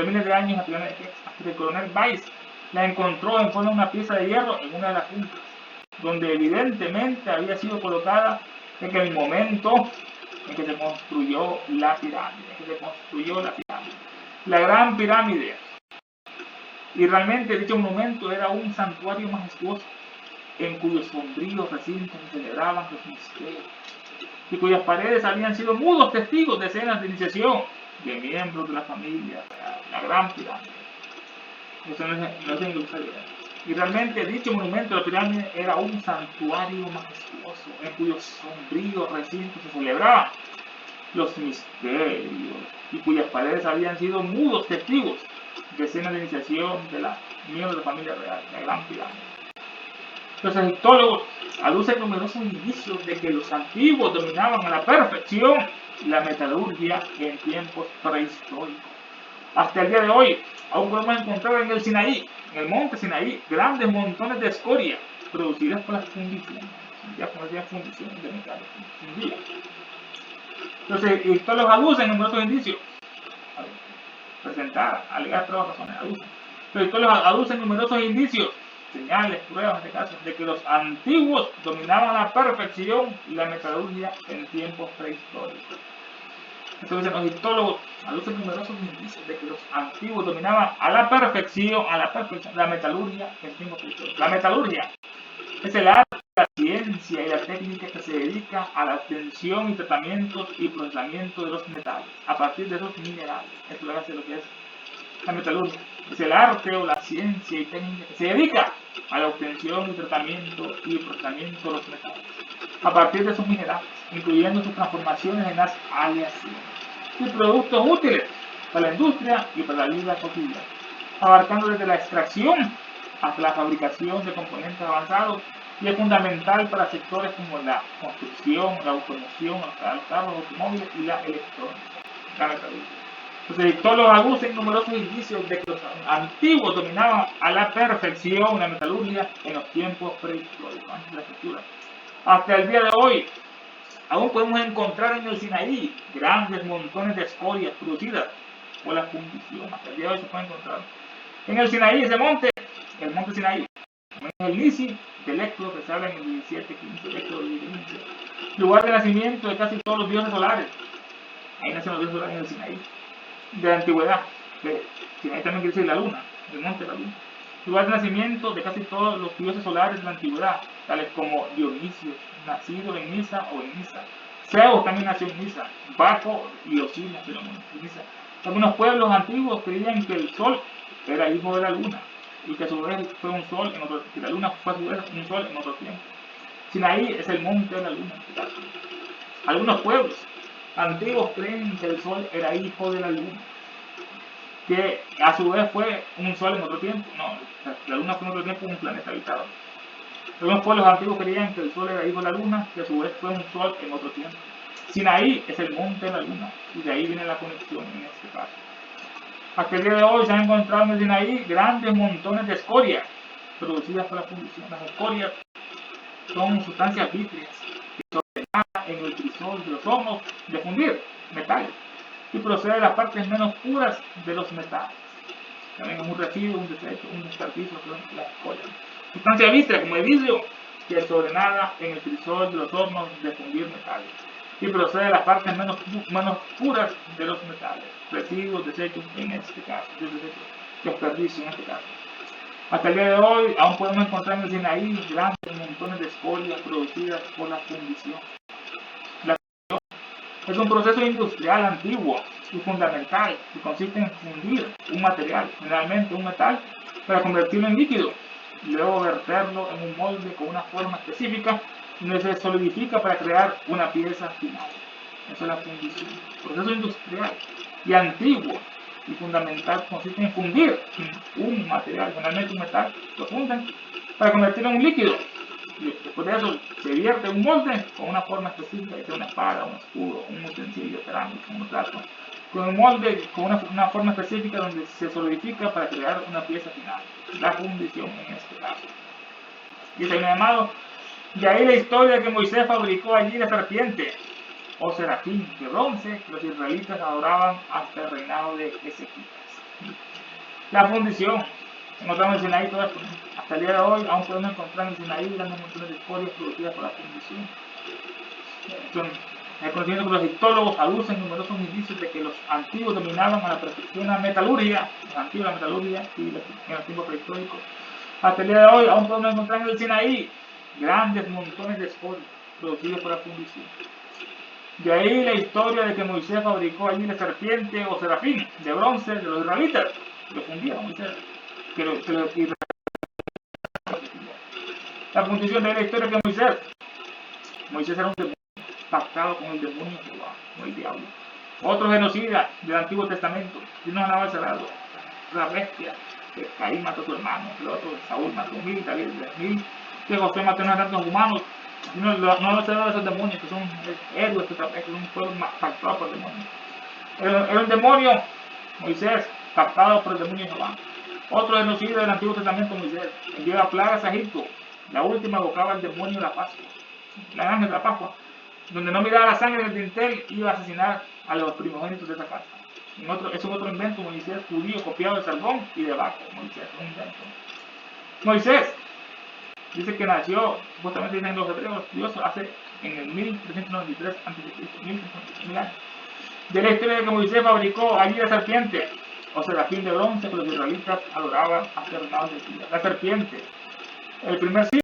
miles de años hasta que el coronel Weiss la encontró en forma de una pieza de hierro en una de las puntas, donde evidentemente había sido colocada en el momento en que se construyó la pirámide, la Gran Pirámide. Y realmente dicho monumento era un santuario majestuoso en cuyos sombríos recintos se celebraban los misterios y cuyas paredes habían sido mudos testigos de escenas de iniciación de miembros de la familia real, la Gran Pirámide. Eso no es ilusorio. Y realmente dicho monumento de la pirámide era un santuario majestuoso en cuyos sombríos recintos se celebraban los misterios y cuyas paredes habían sido mudos testigos de escenas de iniciación de la miembros de la familia real, la Gran Pirámide. Los egiptólogos aducen numerosos indicios de que los antiguos dominaban a la perfección la metalurgia en tiempos prehistóricos. Hasta el día de hoy, aún podemos encontrar en el Sinaí, en el monte Sinaí, grandes montones de escoria producidas por las fundiciones. Ya conocían fundiciones de metales fundidas. Los egiptólogos aducen numerosos indicios. Presentar, alegar pruebas, razones, aducen. Los egiptólogos aducen numerosos indicios, señales, pruebas en este caso, de que los antiguos dominaban a la perfección la metalurgia en tiempos prehistóricos. Entonces los egiptólogos aducen numerosos indicios de que los antiguos dominaban a la perfección la metalurgia en tiempos prehistóricos. La metalurgia es el arte, la ciencia y la técnica que se dedica a la obtención y tratamiento y procesamiento de los metales a partir de esos minerales. Esto es lo que es la metalurgia. Es el arte o la ciencia y técnica que se dedica a la obtención y tratamiento y procesamiento de los metales a partir de esos minerales, incluyendo sus transformaciones en las aleaciones y productos útiles para la industria y para la vida cotidiana, abarcando desde la extracción hasta la fabricación de componentes avanzados, y es fundamental para sectores como la construcción, la automoción, los carros, automóviles y la electrónica. La metalurgia. Los egiptólogos aducen numerosos indicios de que los antiguos dominaban a la perfección la metalurgia en los tiempos prehistóricos, antes de la escritura. Hasta el día de hoy, aún podemos encontrar en el Sinaí grandes montones de escorias producidas por la fundición. Hasta el día de hoy se puede encontrar. En el Sinaí, ese monte, el monte Sinaí, en el Nisi del Éxodo, que se habla en el 17-15, Éxodo 17-15, lugar de nacimiento de casi todos los dioses solares. Ahí nacen los dioses solares en el Sinaí, de la antigüedad. Sinaí también quiere decir la luna, el monte de la luna. Lugar de nacimiento de casi todos los dioses solares de la antigüedad, tales como Dionisio, nacido en Nisa o en Nisa. Zeus también nació en Nisa. Baco y Osiris nacieron en Nisa. Algunos pueblos antiguos creían que el sol era hijo de la luna y que a su vez fue un sol en otro, que la luna fue a su vez un sol en otro tiempo. Sinaí es el monte de la luna. Algunos pueblos antiguos creen que el sol era hijo de la luna, que a su vez fue un sol en otro tiempo. No, la luna fue en otro tiempo un planeta habitado. Algunos pueblos antiguos creían que el sol era hijo de la luna, que a su vez fue un sol en otro tiempo. Sinaí es el monte de la luna, y de ahí viene la conexión en este caso. Hasta el día de hoy se han encontrado en el Sinaí grandes montones de escoria producidas por la fundición. Las escorias son sustancias vítreas que se ordenan en el crisol de los hornos de fundir metales y procede de las partes menos puras de los metales. También es un residuo, un desecho, un desperdicio de las escorias. Sustancia vítrea como el vidrio que es ordenada en el crisol de los hornos de fundir metales y procede de las partes menos puras de los metales, residuos, desechos en este caso, desperdicio en este caso. Hasta el día de hoy aún podemos encontrar en el Sinaí grandes montones de escorias producidas por la fundición. La fundición es un proceso industrial antiguo y fundamental que consiste en fundir un material, generalmente un metal, para convertirlo en líquido y luego verterlo en un molde con una forma específica donde se solidifica para crear una pieza final. Eso es la fundición. Proceso industrial y antiguo y fundamental consiste en fundir un material, generalmente un metal, lo funden para convertirlo en un líquido. Después de eso se vierte un molde con una forma específica, que sea una espada, un escudo, un utensilio cerámico, un plato, con un molde con una forma específica donde se solidifica para crear una pieza final, la fundición en este caso. Dice mi amado, de ahí la historia que Moisés fabricó allí la serpiente, o serafín de bronce, que los israelitas adoraban hasta el reinado de Ezequías. La fundición, encontramos en Sinaí todo esto. Hasta el día de hoy aún podemos encontrar en Sinaí grandes montones de historias producidas por la fundición. El conocimiento que los histólogos aducen numerosos indicios de que los antiguos dominaban a la perfección la metalurgia, los antiguos la metalurgia y en los tiempos prehistóricos. Hasta el día de hoy aún podemos encontrar en el Sinaí grandes montones de escoria producidos por la fundición. De ahí la historia de que Moisés fabricó allí la serpiente o serafín de bronce de los israelitas. Lo fundieron Moisés. La fundición de la historia que Moisés era un demonio, pactado con el demonio Jehová, con el diablo. Otro genocida del Antiguo Testamento, y no ganaba cerrado, la bestia, que Caín mató a su hermano, el otro, Saúl mató 1000, David 3000, que José mató a tantos humanos. No lo se de esos demonios que son héroes, que son un pueblo pactado por el demonio. Era un demonio, Moisés, pactado por el demonio Jehová. Otro genocida del Antiguo Testamento, Moisés, envió plagas a Egipto. La última evocaba al demonio de la Pascua, la ángel de la Pascua, donde no miraba la sangre del dintel, iba a asesinar a los primogénitos de esa casa. Es un otro invento, Moisés, judío, copiado de Salmón y de Baco. Moisés, un invento. Moisés, dice que nació, supuestamente dicen los hebreos, Dios hace en el 1393 a.C., 1300 años. De la historia de que Moisés fabricó allí la serpiente, o serafín de bronce que los israelitas adoraban hasta el reinado de Ezequías. La serpiente, el primer símbolo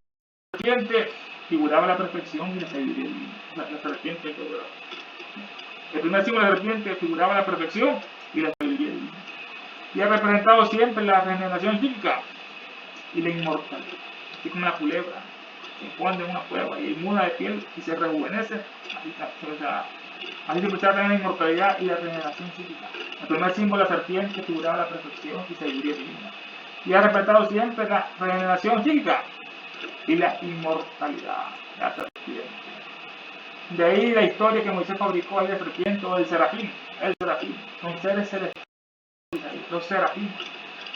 de la serpiente figuraba la perfección y la sabiduría divina. La serpiente figuraba. El primer símbolo de la serpiente figuraba la perfección y la sabiduría divina. Y ha representado siempre la regeneración psíquica y la inmortalidad. Así como la culebra se esconde en una cueva y muda de piel y se rejuvenece, así se presenta también la inmortalidad y la regeneración psíquica. El primer símbolo de la serpiente figuraba la perfección y sabiduría divina. Y ha respetado siempre la regeneración psíquica y la inmortalidad de la serpiente. De ahí la historia que Moisés fabricó ahí de serpiente o del serafín. El serafín son seres celestiales, los serafín,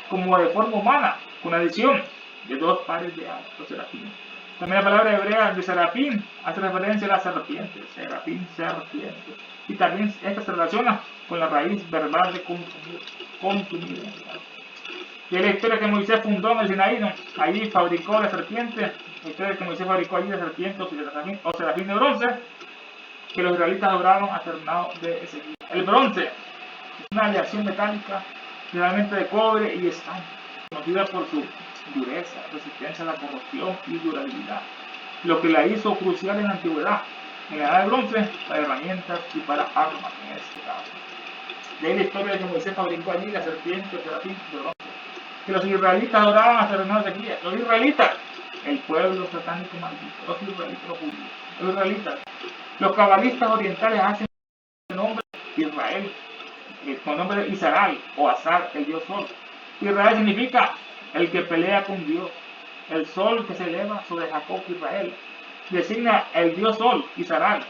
como de forma humana, con adición de dos pares de alas, los serafines. También la palabra hebrea de serafín hace referencia a la serpiente, serafín, serpiente. Y también esta se relaciona con la raíz verbal de consumir. Y la historia que Moisés fundó en el Sinaí, allí fabricó la serpiente, la historia que Moisés fabricó allí la serpiente o serafín de bronce, que los israelitas adoraron hasta el reinado de Ezequías. El bronce es una aleación metálica, generalmente de cobre y estaño, conocida por su dureza, resistencia a la corrosión y durabilidad, lo que la hizo crucial en la antigüedad, en la edad de bronce, para herramientas y para armas en este caso. De ahí la historia de que Moisés fabricó allí la serpiente o serafín de bronce, que los israelitas adoraban hasta el reinado de Ezequías. Los israelitas, el pueblo satánico maldito, los israelitas, los judíos, los israelitas. Los cabalistas orientales hacen el nombre Israel, con el nombre de Israel o Azar, el dios sol. Israel significa el que pelea con Dios, el sol que se eleva sobre Jacob, Israel. Designa el dios sol, Israel,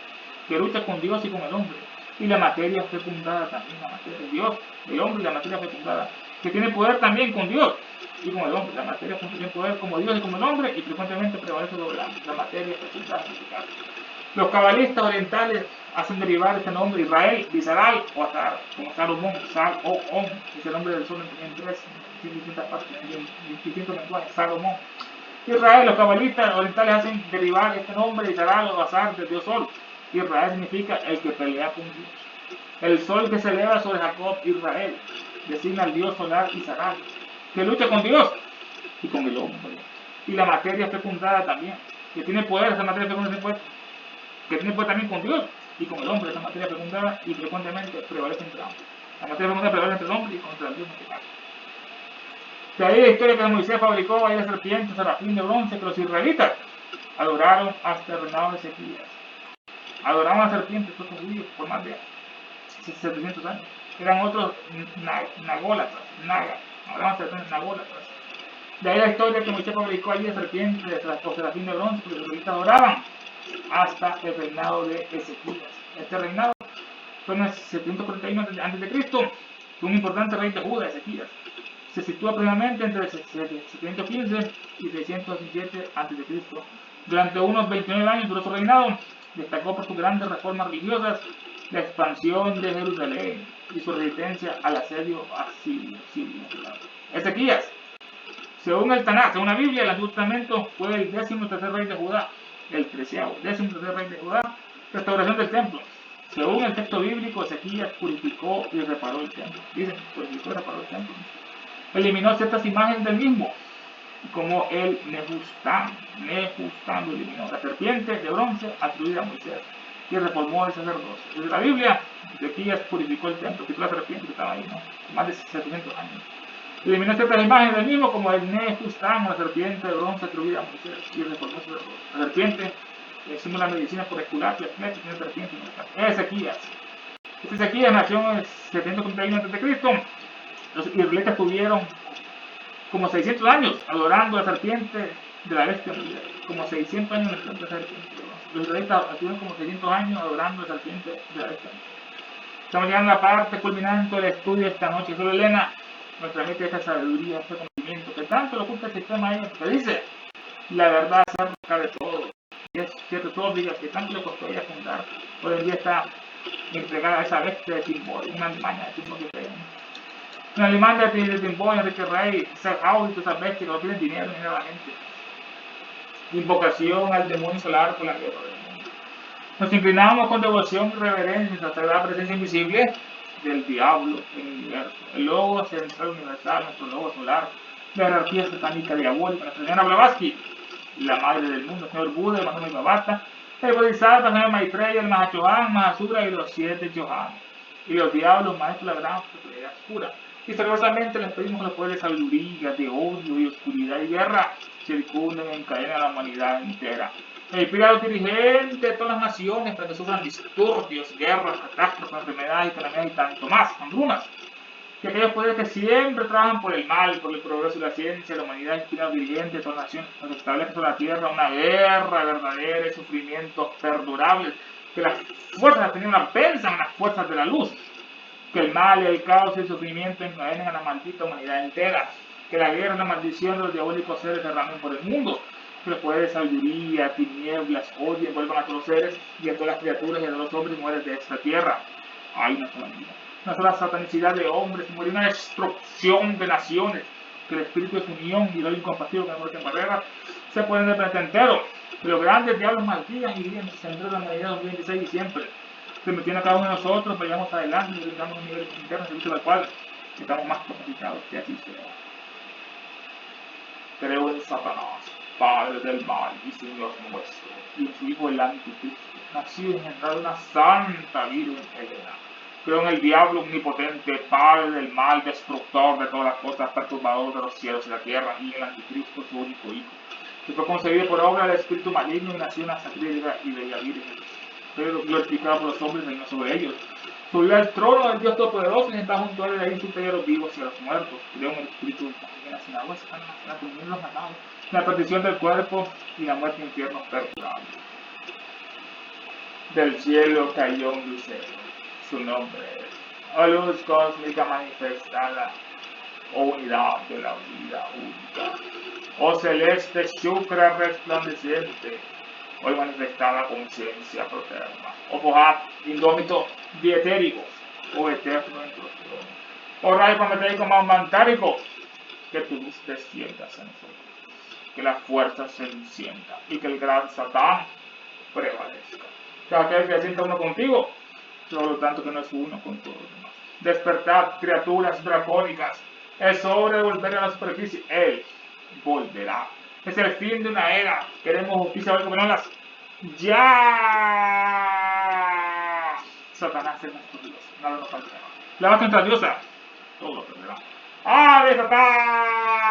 que lucha con Dios y con el hombre. Y la materia fecundada también, la materia de Dios, el hombre y la materia fecundada, que tiene poder también con Dios y con el hombre. La materia tiene poder como Dios y como el hombre y frecuentemente prevalece sobre la materia fecundada. Los cabalistas orientales hacen derivar este nombre Israel, Israel o Azar, como Salomón, Sal o On, es el nombre del sol en tres distintas partes, en distintos lenguajes, Salomón. Israel, los cabalistas orientales hacen derivar este nombre Israel o Azar del dios sol. Israel significa el que pelea con Dios. El sol que se eleva sobre Jacob, Israel, designa al dios solar Israel, que lucha con Dios y con el hombre. Y la materia fecundada también, que tiene poder, esa materia fecundada que tiene poder también con Dios y con el hombre, esa materia fecundada, y frecuentemente prevalece entre ambos. La materia fecundada prevalece entre el hombre y contra el Dios en este caso. De ahí la historia que Moisés fabricó ahí la serpiente, serafín de bronce, que los israelitas adoraron hasta el reinado de Ezequías. Adoraban a la serpiente estos judíos por más de 700 años. Eran otros nagólatras, adoraban a la serpiente nagólatras. De ahí la historia que Moisés fabricó allí de serpientes, o serafín de bronce, porque los israelitas adoraban, hasta el reinado de Ezequías. Este reinado fue en el 741 a.C., fue un importante rey de Judá, Ezequías. Se sitúa plenamente entre 715 y 617 a.C. Durante unos 29 años duró su reinado. Destacó por sus grandes reformas religiosas, la expansión de Jerusalén y su resistencia al asedio asirio. Ezequías, según el Tanakh, según la Biblia, el Antiguo Testamento, fue el 13º rey de Judá, el 13º rey de Judá. Restauración del templo. Según el texto bíblico, Ezequías purificó y reparó el templo. Dice, purificó y reparó el templo. Eliminó ciertas imágenes del mismo, como el Nehustán lo eliminó, la serpiente de bronce atribuida a Moisés, y reformó el sacerdocio. Desde la Biblia, Ezequías purificó el templo, quitó la serpiente que estaba ahí, ¿no? Más de 700 años. Eliminó ciertas imágenes del mismo, como el Nehustán, la serpiente de bronce atribuida a Moisés, y reformó el sacerdocio. La serpiente es una medicina por escular, la serpiente no. Ezequías. Ezequías nació en el 731 a.C. Los israelitas tuvieron como 600 años adorando a la serpiente de la bestia mundial. Como 600 años adorando a la serpiente. Los israelitas tuvieron como 600 años adorando a la serpiente de la bestia mundial. Estamos llegando a la parte culminante del estudio de esta noche. Solo Elena nos transmite esta sabiduría, este conocimiento que tanto le oculta el sistema ahí, que dice la verdad acerca de todo. Y es cierto, todos digan que tanto le costó a ella fundar. Hoy en día está entregada a esa bestia de Timbol, una Alemania de Timbol que creen. Una Alemania de Timbol, Enrique Rey, Serhaus y todas esas bestias que no tienen dinero ni nada la gente. Invocación al demonio solar por la guerra del mundo. Nos inclinamos con devoción y reverencia en la sagrada presencia invisible del diablo en el universo. El logo central universal, nuestro logo solar, la jerarquía satánica diabólica, nuestra señora Blavatsky, la madre del mundo, el señor Buda, el Mahoma Babata, el Bodhisattva, el señor Maitreya, el Mahachohan, Mahasura y los 7 Chohan. Y los diablos, maestros de la gran oscuridad oscura. Y fervorosamente les pedimos los poderes de sabiduría, de odio y oscuridad y guerra circunden y encadenen a la humanidad entera. Me pide a los dirigentes de todas las naciones para que sufran disturbios, guerras, catástrofes, enfermedades y calamidades y tanto más, hambrunas. Que aquellos poderes que siempre trabajan por el mal, por el progreso y la ciencia, la humanidad inspira a los dirigentes de todas las naciones para que establezca sobre la tierra una guerra verdadera y sufrimientos perdurables. Que las fuerzas de la tinieblas venzan a las fuerzas de la luz. Que el mal, el caos y el sufrimiento encadenen a la maldita humanidad entera. Que la guerra y la maldición de los diabólicos seres derramen por el mundo. Que los poderes de sabiduría, tinieblas, odio envuelvan a todos los seres y a todas las criaturas y a todos los hombres y mujeres de esta tierra. Hay una sola vida. Una sola satanicidad de hombres, morir una destrucción de naciones. Que el espíritu de su unión y el incompatible con la muerte en barrera se pueden del planeta entero. Que los grandes diablos maldigan y viven en la humanidad 2016 y siempre. Permitiendo a cada uno de nosotros vayamos adelante y brindamos un nivel interno servicio al cual estamos más capacitados que así sea. Creo en Satanás, Padre del mal y Señor nuestro, y en su Hijo el Anticristo, nacido y engendrado de una santa Virgen Helena. Creo en el diablo omnipotente, Padre del mal, destructor de todas las cosas, perturbador de los cielos y la tierra, y en el Anticristo, su único Hijo, que fue concebido por obra del Espíritu maligno y nació una sacrílega y bella Virgen. Pero glorificado por los hombres, reino sobre ellos. Subió al trono del Dios Todopoderoso y está junto a él, ahí insulta a los vivos y a los muertos. Creo en el Espíritu de la sinagoga, la comunión de los matados, la perdición del cuerpo y la muerte en infierno perdurable. Del cielo cayó un lucero, su nombre es, o luz cósmica manifestada, o unidad de la vida única, o celeste Shukra resplandeciente, hoy manifestada conciencia proterna, o Bohat, indómito, dietérico, o eterno entroción, o rayo prometeico mantárico, que tu luz desciendas en nosotros, que la fuerza se encienda y que el gran Satán prevalezca. Que aquel que se sienta uno contigo, por lo tanto que no es uno con todos los demás. Despertad, criaturas dracónicas, es hora de volver a la superficie, él volverá. Es el fin de una era. Queremos justicia, hoy las ya. Satanás es nuestro Dios. Nada nos faltará. La más nuestra diosa. Todo lo perderá. ¡Ave Satán!